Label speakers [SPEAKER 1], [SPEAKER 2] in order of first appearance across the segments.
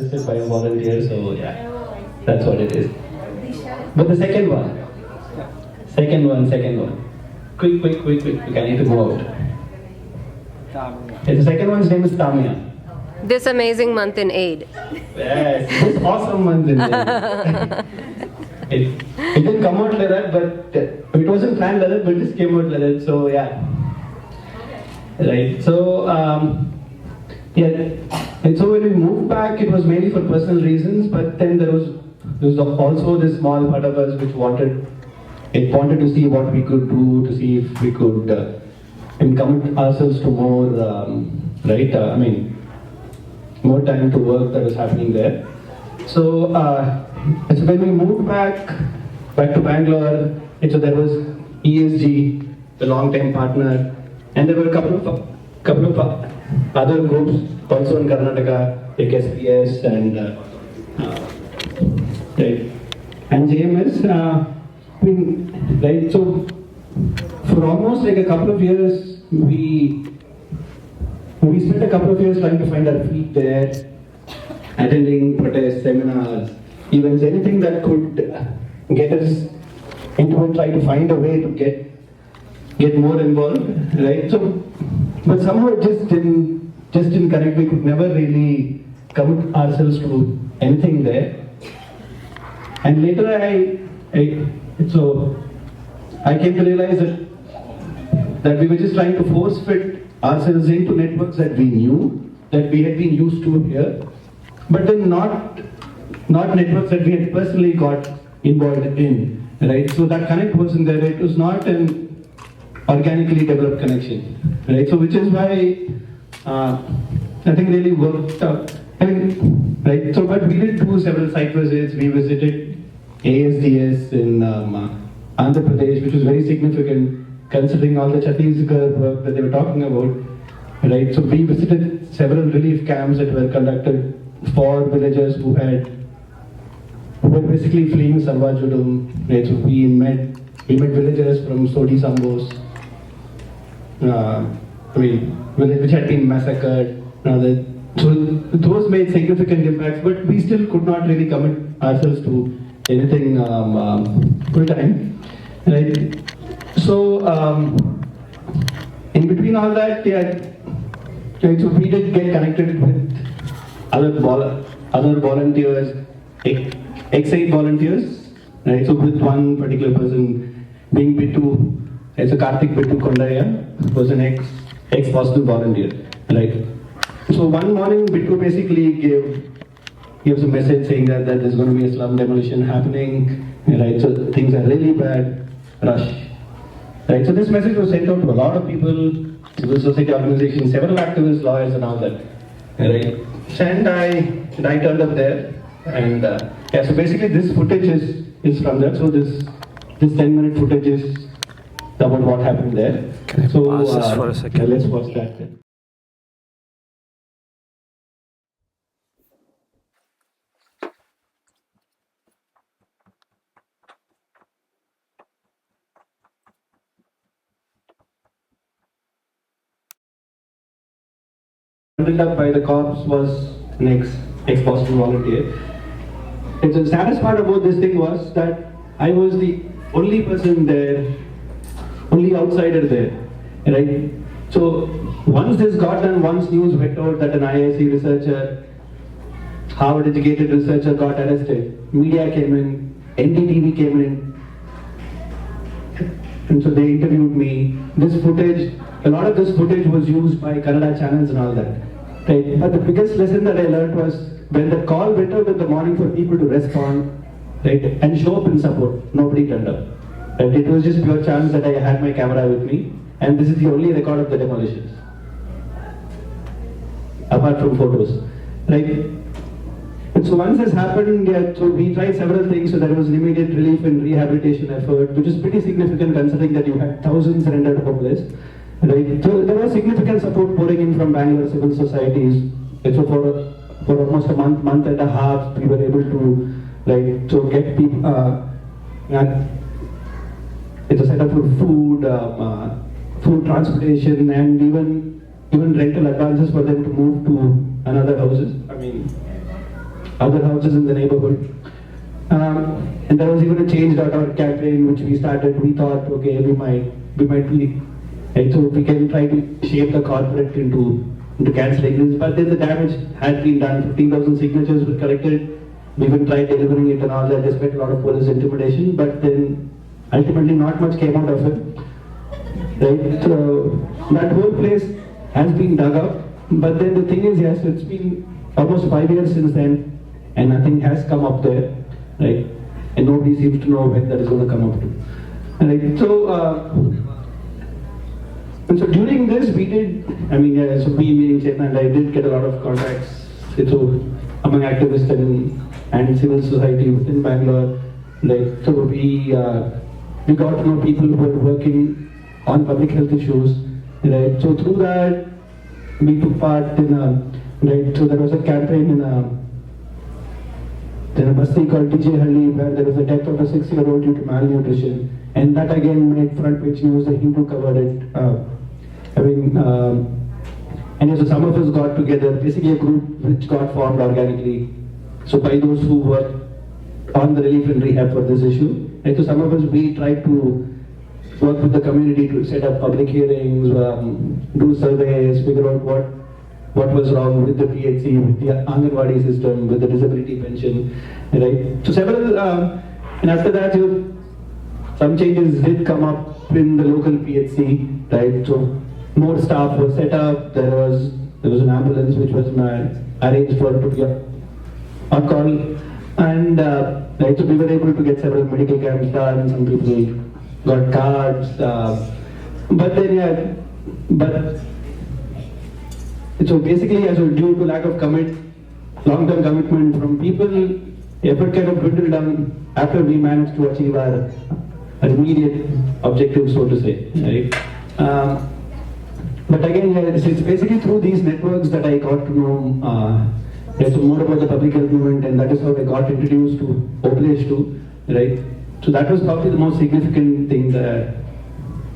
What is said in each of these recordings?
[SPEAKER 1] assisted by a volunteer, so yeah, that's what it is. But the second one. Quick, I need to go out. The second one's name is Tamia.
[SPEAKER 2] This amazing month in aid.
[SPEAKER 1] Yes, this awesome month in aid. It didn't come out like that, but it wasn't planned like that, but it just came out like that, so yeah. Right, so yeah, and so when we moved back, it was mainly for personal reasons, but then there was also this small part of us which wanted to see what we could do, to see if we could commit ourselves to more, more time to work that was happening there. So, so when we moved back to Bangalore, so there was ESG, the long-time partner, and there were a couple of other groups also in Karnataka, like SPS and JMS. Right, so for almost like a couple of years, we spent a couple of years trying to find our feet there, attending protests, seminars, events, anything that could get us into it, try to find a way to get more involved, right? So, but somehow it just didn't connect. We could never really commit ourselves to anything there. And later I came to realize that we were just trying to force fit ourselves into networks that we knew, that we had been used to here, but then not networks that we had personally got involved in, right? So that connect wasn't there. It was not an organically developed connection, right? So which is why nothing really worked out. I mean, right? So, but we did do several site visits. We visited ASDS in Andhra Pradesh, which was very significant considering all the Chhattisgarh work that they were talking about, right? So we visited several relief camps that were conducted for villagers who were basically fleeing Salvajudum, right? So we met villagers from Sodi Sambos, which had been massacred. So those made significant impacts, but we still could not really commit ourselves to anything full time, right? So in between all that, yeah, so we did get connected with other volunteers, ex-aid volunteers, right? So with one particular person being Bittu, so Karthik Kondaya was an ex-Boston volunteer, right? So one morning, Bittu basically gives a message saying that there's going to be a slum demolition happening, right? So things are really bad, rush. Right? So this message was sent out to a lot of people, civil society organizations, several activists, lawyers and all that. Right? And I turned up there, and yeah, so basically this footage is from that. So this 10-minute footage is about what happened there.
[SPEAKER 3] Can I pause this for a second?
[SPEAKER 1] Yeah, let's watch that then. Bundled up by the cops was an ex-Boston volunteer. And so the saddest part about this thing was that I was the only person there, only outsider there, right? So once this got done, once news went out that an IIC researcher, Harvard educated researcher got arrested, media came in, NDTV came in, and so they interviewed me. This footage, a lot of this footage was used by Kannada channels and all that. Right? But the biggest lesson that I learned was when the call went out in the morning for people to respond, right, and show up in support, nobody turned up. Right? It was just pure chance that I had my camera with me, and this is the only record of the demolitions, apart from photos. Right? And so once this happened, yeah, so we tried several things. So there was an immediate relief and rehabilitation effort, which is pretty significant considering that you had thousands rendered homeless. Right. So there was significant support pouring in from Bangalore civil societies. And so for almost a month and a half, we were able to get people. It's a setup for food, food transportation, and even rental advances for them to move to another houses. I mean, other houses in the neighborhood. And there was even a change.org campaign which we started. We thought, okay, we might be, right, so we can try to shape the corporate into cancelling this. But then the damage had been done. 15,000 signatures were collected. We even tried delivering it and all that, despite a lot of police intimidation. But then ultimately not much came out of it. Right, so that whole place has been dug up. But then the thing is, yes, it's been almost 5 years since then, and nothing has come up there. Right, and nobody seems to know when that is going to come up to. Right, so and so during this we did, I mean, so we meaning Chetan and I did get a lot of contacts so among activists and civil society within Bangalore. Like, so we got to know people who were working on public health issues. Right, so through that we took part in right, so there was a campaign in a basti called Disha where there was a death of a 6-year-old due to malnutrition, and that again made front page news. The Hindu covered it. And so some of us got together, basically a group which got formed organically. So by those who were on the relief and rehab for this issue, and so some of us we tried to work with the community to set up public hearings, do surveys, figure out what was wrong with the PHC, with the Anganwadi system, with the disability pension, right? So several, and after that, some changes did come up in the local PHC, right? So more staff was set up. There was an ambulance which was arranged for to be on call, and right, so we were able to get several medical camps done. Some people got cards, but then so basically, as due to lack of long-term commitment from people, effort kind of dwindled down after we managed to achieve our immediate objectives, so to say, right? But again, it's basically through these networks that I got to know so more about the public health movement, and that is how I got introduced to Oblesh too, right? So that was probably the most significant thing that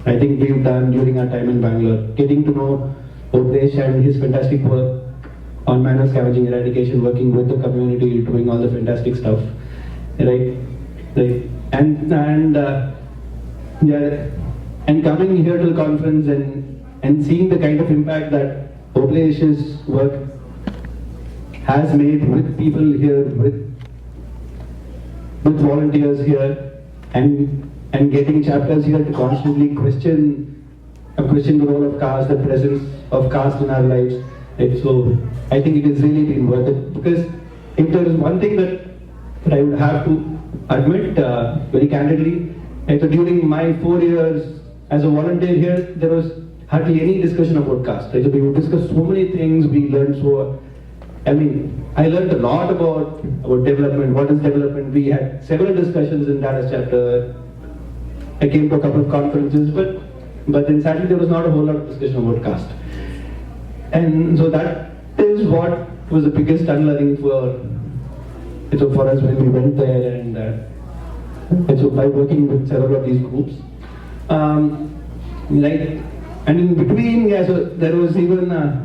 [SPEAKER 1] I think we've done during our time in Bangalore, getting to know Oblesh and his fantastic work on manual scavenging eradication, working with the community, doing all the fantastic stuff, right? And coming here to the conference and seeing the kind of impact that Oblesh's work has made with people here, with volunteers here, and getting chapters here to constantly question the role of caste, the presence of caste in our lives. Right? So I think it has really been worth it, because if there is one thing that I would have to admit very candidly, right, so during my 4 years as a volunteer here, there was hardly any discussion about caste. Right? So we would discuss so many things. We learned I learned a lot about development. What is development? We had several discussions in Data's chapter. I came to a couple of conferences, but then sadly there was not a whole lot of discussion about caste. And so that is what was the biggest unlearning for us when we went there, and so by working with several of these groups. And in between, so there was even a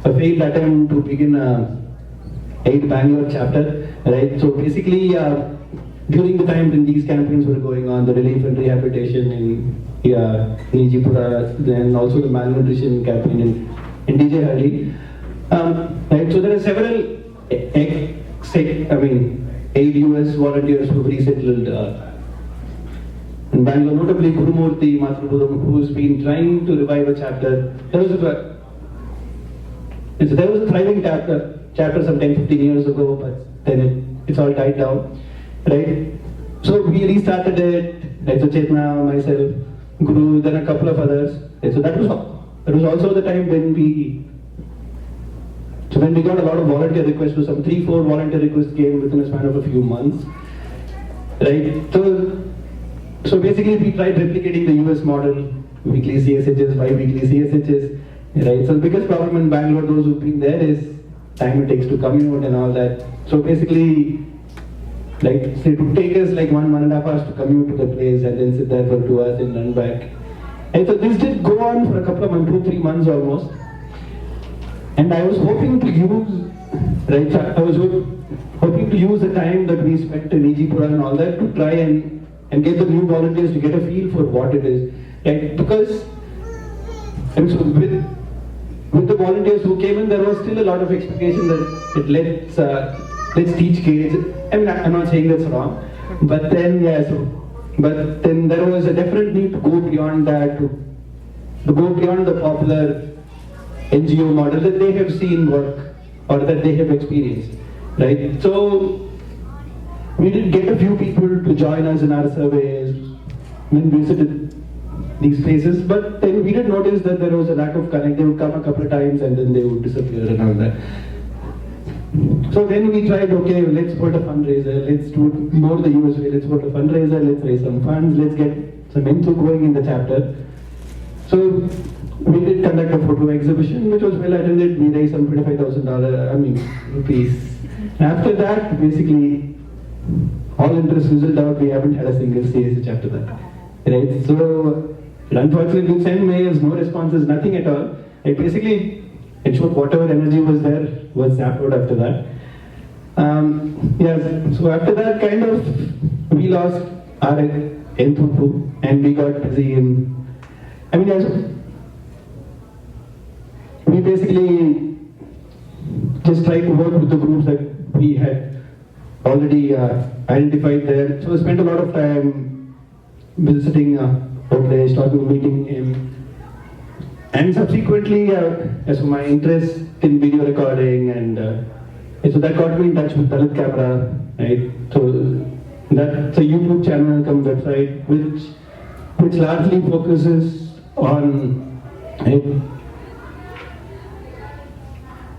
[SPEAKER 1] failed attempt to begin a Aid Bangalore chapter, right? So basically, during the time when these campaigns were going on, the relief and rehabilitation in Nijipura, then also the malnutrition campaign in DJ right? So there are several Aid US volunteers who resettled in Bangalore, notably Gurumurthy Matrupuram, who's been trying to revive a chapter. There was a thriving chapter some 10-15 years ago, but then it's all died down, right? So we restarted it, right? So Chetna, myself, Guru, then a couple of others. Right? So that was also the time when we got a lot of volunteer requests. So some 3-4 volunteer requests came within a span of a few months, right? So basically we tried replicating the US model, weekly CSHs, bi-weekly CSHs, right? So the biggest problem in Bangalore, those who've been there, is time it takes to commute and all that. So basically, it would take us 1.5 hours to commute to the place and then sit there for 2 hours and run back. And so this did go on for a couple of months, 2-3 months almost. And I was hoping to use right, so I was hoping to use the time that we spent in Ejipura and all that to try and get the new volunteers to get a feel for what it is, right? Because and so with the volunteers who came in, there was still a lot of expectation that let's teach kids. I mean, I'm not saying that's wrong, but then but then there was a definite need to go beyond that, to go beyond the popular NGO model that they have seen work or that they have experienced, right? So we did get a few people to join us in our surveys when we visited these places, but then we did notice that there was a lack of connect. They would come a couple of times and then they would disappear and all that. So then we tried, okay, let's put a fundraiser, let's do more the US way, let's put a fundraiser, let's raise some funds, let's get some info going in the chapter. So we did conduct a photo exhibition, which was well attended. We raised some $25,000, rupees. After that, basically, all interest fizzled out. We haven't had a single CSH after that. Right? So, unfortunately, we sent mails, no responses, nothing at all. It basically ensured whatever energy was there was zapped out after that. Yes, so after that, kind of, we lost our enthusiasm and we got busy in. I mean, yes, we basically just tried to work with the groups that we had already identified there. So I spent a lot of time visiting outlets, talking, meeting him. And subsequently, so my interest in video recording and so that got me in touch with Dalit Camera, right? So that's a YouTube channel come website which largely focuses on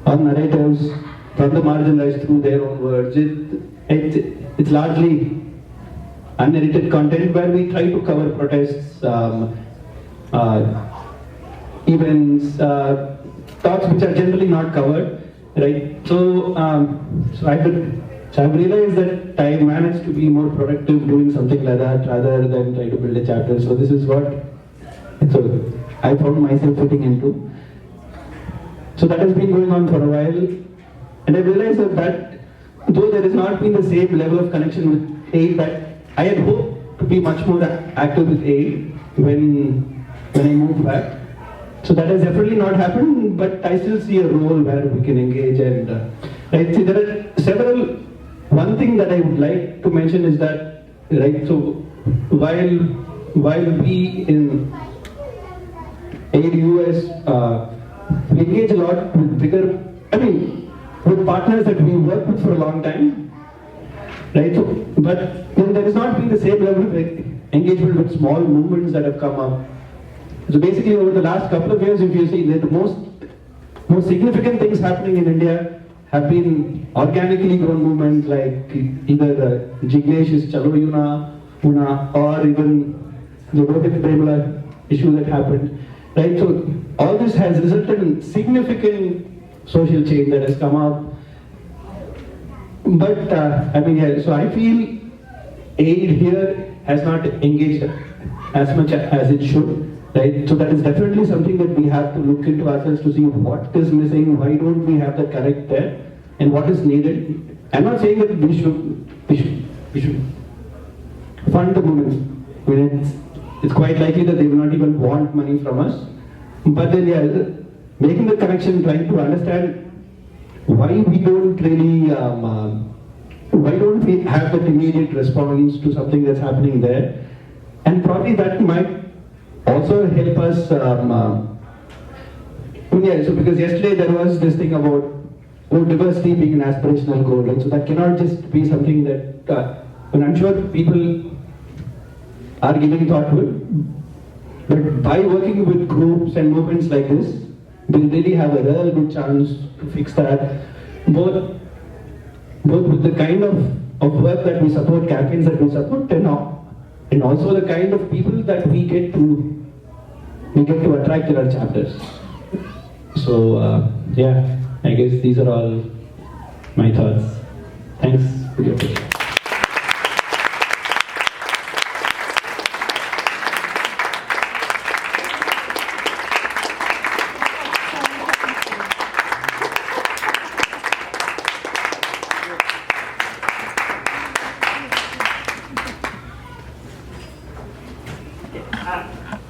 [SPEAKER 1] narratives from the marginalized through their own words. It's largely unedited content where we try to cover protests, events, talks which are generally not covered, right? So, I've realized that I managed to be more productive doing something like that rather than try to build a chapter. So this is what I found myself fitting into. So that has been going on for a while, and I realized that though there has not been the same level of connection with AID, that I had hoped to be much more active with AID when I moved back. So that has definitely not happened, but I still see a role where we can engage and right. See, there are several. One thing that I would like to mention is that right. So while we in AID US we engage a lot with with partners that we work with for a long time, right? So, but then there has not been the same level of engagement with small movements that have come up. So basically, over the last couple of years, if you see, the most significant things happening in India have been organically grown movements like either Jignesh's Chalo Una, or even the Rohit Premala issue that happened. Right, so all this has resulted in significant social change that has come up. But so I feel AID here has not engaged as much as it should. Right, so that is definitely something that we have to look into ourselves to see what is missing, why don't we have the correct there, and what is needed. I'm not saying that we should fund the movement. I mean, it's quite likely that they will not even want money from us. But then, making the connection, trying to understand why we don't really, why don't we have that immediate response to something that's happening there, and probably that might also help us. So because yesterday there was this thing about diversity being an aspirational goal, right? So that cannot just be something that, and I'm sure people are giving thought to it, but by working with groups and movements like this, we really have a real good chance to fix that, both with the kind of work that we support, campaigns that we support, and also the kind of people that we get to attract in our chapters. So I guess these are all my thoughts. Thanks for your attention.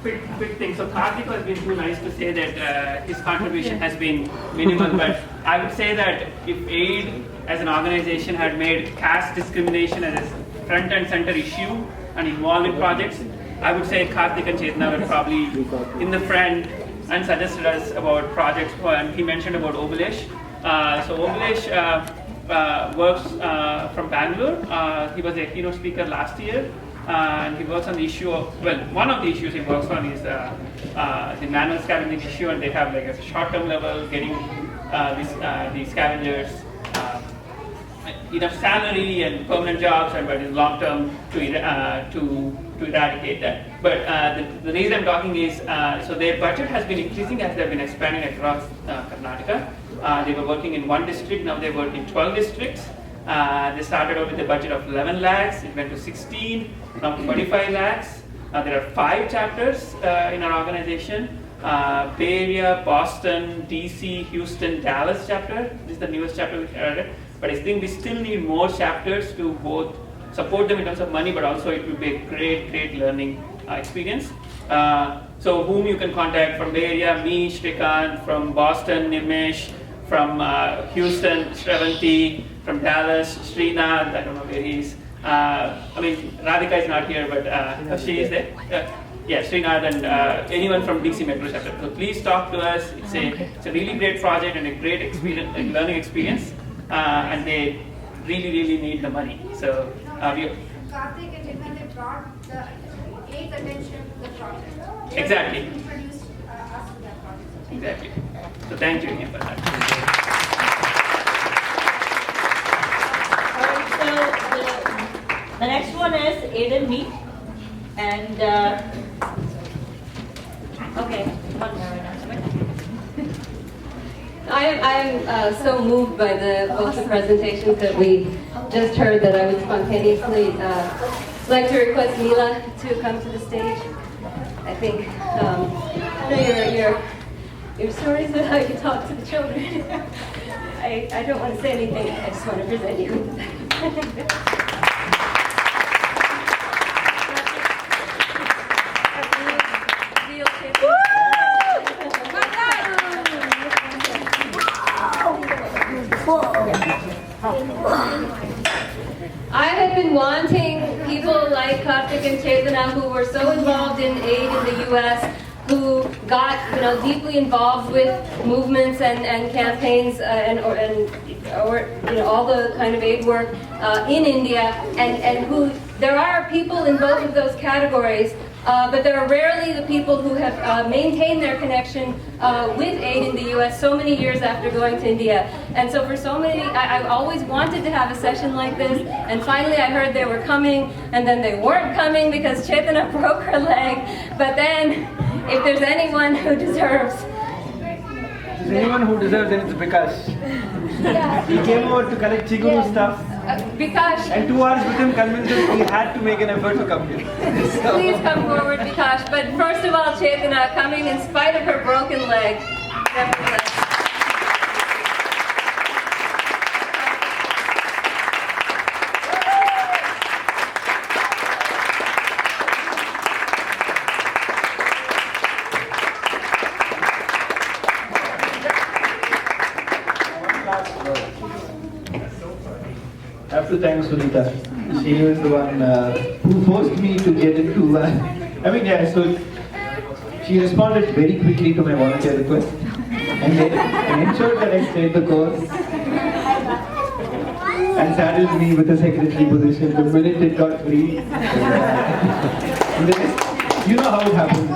[SPEAKER 3] quick thing. So Karthik has been too nice to say that his contribution has been minimal, but I would say that if AID as an organization had made caste discrimination as a front and center issue and involved in projects, I would say Karthik and Chetna were probably in the front and suggested us about projects. And he mentioned about Obalesh. So Obalesh works from Bangalore. He was a keynote speaker last year. And he works on the issue of, well, one of the issues he works on is the manual scavenging issue, and they have like a short-term level getting these scavengers enough salary and permanent jobs, and but in long-term to eradicate that. But the reason I'm talking is, so their budget has been increasing as they've been expanding across Karnataka. They were working in one district, now they work in 12 districts. They started out with a budget of 11 lakhs, it went to 16, now 25 lakhs. There are 5 chapters in our organization. Bay Area, Boston, DC, Houston, Dallas chapter. This is the newest chapter we added. But I think we still need more chapters to both support them in terms of money, but also it will be a great learning experience. So whom you can contact from Bay Area, me, Shrikant, from Boston, Nimish, from Houston, Shravanti, from Dallas, Srinath, I don't know where he is. I mean, Radhika is not here, but she is there. Yeah, Srinath and anyone from DC Metro chapter. So please talk to us. It's a really great project and a great experience, learning experience, and they really need the money. So
[SPEAKER 4] Karthik and Chetna, they brought the AID's attention to the project.
[SPEAKER 3] Exactly.
[SPEAKER 4] They introduced us to that project.
[SPEAKER 3] Exactly. So thank you again for that.
[SPEAKER 5] The next one is Aiden Meet, and okay, one more announcement.
[SPEAKER 2] I'm so moved by both the presentations that we just heard that I would spontaneously like to request Mila to come to the stage. I think your stories of how you talk to the children. I don't want to say anything. I just want to present you. I have been wanting people like Karthik and Chetna, who were so involved in AID in the U.S., who got deeply involved with movements and campaigns and all the kind of aid work in India, and who there are people in both of those categories. But there are rarely the people who have maintained their connection with AID in the US so many years after going to India. And so for so many, I always wanted to have a session like this, and finally I heard they were coming, and then they weren't coming because Chetna broke her leg. But then, if there's anyone who deserves...
[SPEAKER 6] If there's anyone who deserves, then it's Bikash.
[SPEAKER 2] Yeah.
[SPEAKER 6] He came over to collect Chiguru stuff.
[SPEAKER 2] Bikash,
[SPEAKER 6] And 2 hours with him convinced us we had to make an effort to come here. So,
[SPEAKER 2] please come forward, Bikash. But first of all, Chetna, coming in spite of her broken leg. Nevertheless.
[SPEAKER 1] I have to thank Sunita. She was the one who forced me to get into. So she responded very quickly to my volunteer request and ensured that I stayed the course and saddled me with a secretary position the minute it got free. And then, you know how it happens.